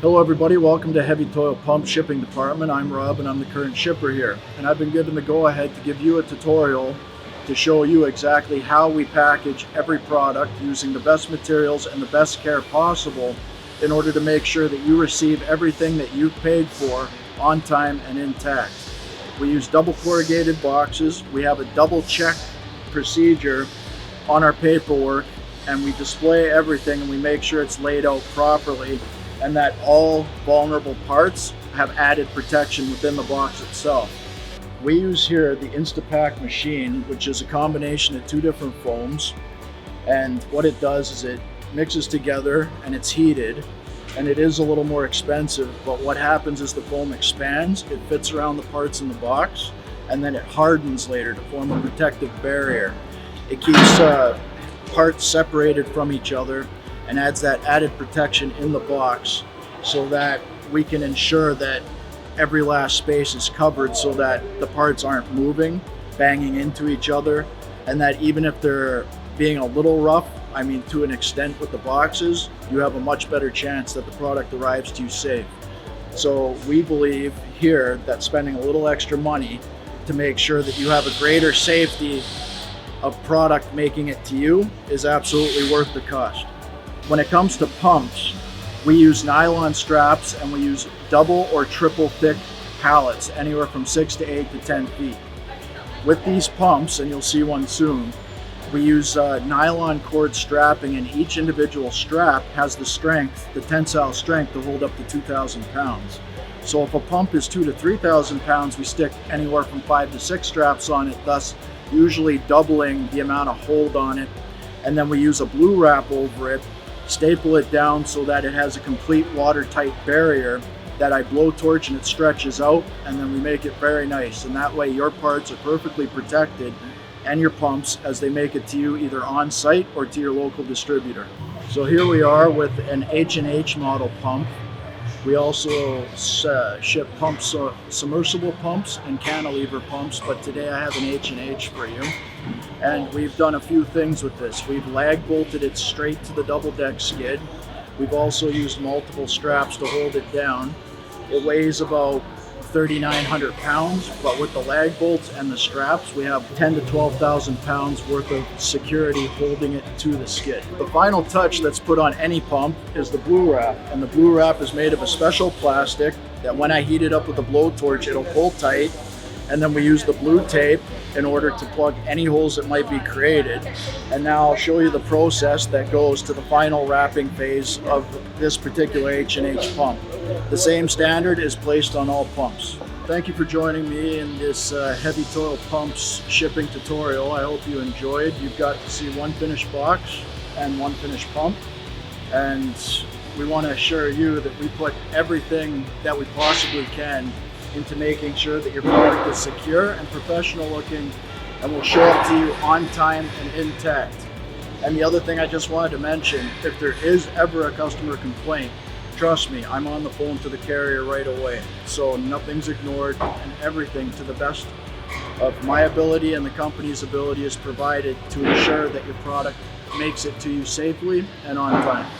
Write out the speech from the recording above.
Hello everybody, welcome to Hevvy Toyo Pump Shipping Department. I'm Rob and I'm the current shipper here. And I've been given the go-ahead to give you a tutorial to show you exactly how we package every product using the best materials and the best care possible in order to make sure that you receive everything that you've paid for on time and intact. We use double corrugated boxes. We have a double check procedure on our paperwork, and we display everything and we make sure it's laid out properly and that all vulnerable parts have added protection within the box itself. We use here the Instapack machine, which is a combination of two different foams, and what it does is it mixes together and it's heated, and it is a little more expensive, but what happens is the foam expands, it fits around the parts in the box, and then it hardens later to form a protective barrier. It keeps parts separated from each other and adds that added protection in the box so that we can ensure that every last space is covered so that the parts aren't moving, banging into each other, and that even if they're being a little rough, I mean to an extent with the boxes, you have a much better chance that the product arrives to you safe. So we believe here that spending a little extra money to make sure that you have a greater safety of product making it to you is absolutely worth the cost. When it comes to pumps, we use nylon straps and we use double or triple thick pallets, anywhere from 6 to 8 to 10 feet. With these pumps, and you'll see one soon, we use nylon cord strapping, and each individual strap has the strength, the tensile strength to hold up to 2,000 pounds. So if a pump is 2,000 to 3,000 pounds, we stick anywhere from 5 to 6 straps on it, thus usually doubling the amount of hold on it. And then we use a blue wrap over it, staple it down so that it has a complete watertight barrier that I blowtorch and it stretches out, and then we make it very nice. And that way your parts are perfectly protected, and your pumps, as they make it to you either on site or to your local distributor. So here we are with an H&H model pump. We also ship pumps, submersible pumps and cantilever pumps, but today I have an H&H for you. And we've done a few things with this. We've lag bolted it straight to the double deck skid. We've also used multiple straps to hold it down. It weighs about 3,900 pounds, but with the lag bolts and the straps, we have 10 to 12,000 pounds worth of security holding it to the skid. The final touch that's put on any pump is the blue wrap, and the blue wrap is made of a special plastic that when I heat it up with a blowtorch, it'll pull tight, and then we use the blue tape in order to plug any holes that might be created. And now I'll show you the process that goes to the final wrapping phase of this particular H&H pump. The same standard is placed on all pumps. Thank you for joining me in this Hevvy Toyo Pumps shipping tutorial. I hope you enjoyed. You've got to see one finished box and one finished pump. And we want to assure you that we put everything that we possibly can into making sure that your product is secure and professional looking and will show up to you on time and intact. And the other thing I just wanted to mention, if there is ever a customer complaint, trust me, I'm on the phone to the carrier right away. So nothing's ignored, and everything to the best of my ability and the company's ability is provided to ensure that your product makes it to you safely and on time.